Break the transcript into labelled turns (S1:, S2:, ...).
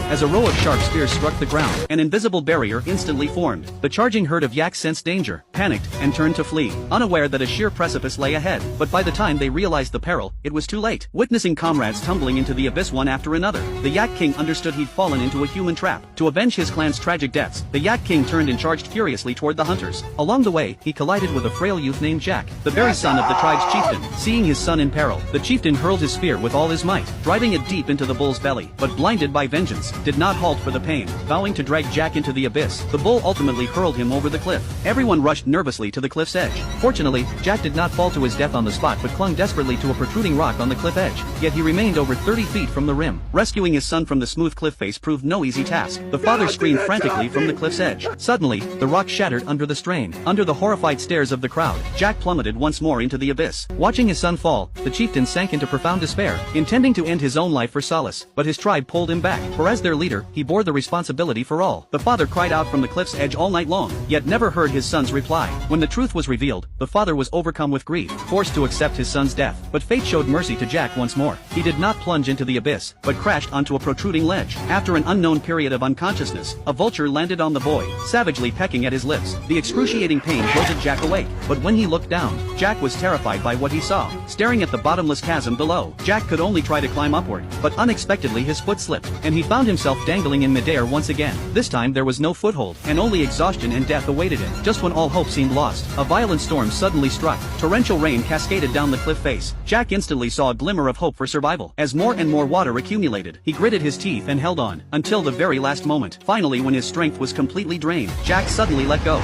S1: as a row of sharp spears struck the ground. An invisible barrier instantly formed. The charging herd of yaks sensed danger, panicked, and turned to flee, unaware that a sheer precipice lay ahead. But by the time they realized the peril, it was too late. Witnessing comrades tumbling into the abyss one after another, the Yak King understood he'd fallen into a human trap. To avenge his clan's tragic deaths, the Yak King turned and charged furiously toward the hunters. Along the way, he collided with a frail youth named Jack, the very son of the tribe's chieftain. Seeing his son in peril, the chieftain hurled his spear with all his might, driving it deep into the bull's belly. But blinded by vengeance, did not halt for the pain, vowing to drag Jack into the abyss. The bull ultimately hurled him over the cliff. Everyone rushed nervously to the cliff's edge. Fortunately, Jack did not fall to his death on the spot but clung desperately to a protruding rock on the cliff edge. Yet he remained over 30 feet from the rim. Rescuing his son from the smooth cliff face proved no easy task. The father screamed frantically from the cliff's edge. Suddenly, the rock shattered under the strain. Under the horrified stares of the crowd, Jack plummeted once more into the abyss. Watching his son fall, the chieftain sank into profound despair, intending to end his own life for solace. But his tribe pulled him back, for as their leader, he bore the responsibility for all. The father cried out from the cliff's edge all night long, yet never heard his son's reply. When the truth was revealed, the father was overcome with grief, forced to accept his son's death. But fate showed mercy to Jack once more. He did not plunge into the abyss, but crashed onto a protruding ledge. After an unknown period of unconsciousness, a vulture landed on the boy, savagely pecking at his lips. The excruciating pain jolted Jack awake, but when he looked down, Jack was terrified by what he saw. Staring at the bottomless chasm below, Jack could only try to climb upward, but unexpectedly his foot slipped, and he found himself dangling in midair once again. This time there was no foothold, and only exhaustion and death awaited him. Just when all hope seemed lost, a violent storm suddenly struck. Torrential rain cascaded down the cliff face. Jack instantly saw a glimmer of hope for survival. As more and more water accumulated, he gritted his teeth and held on, until the very last moment. Finally, when his strength was completely drained, Jack suddenly let go.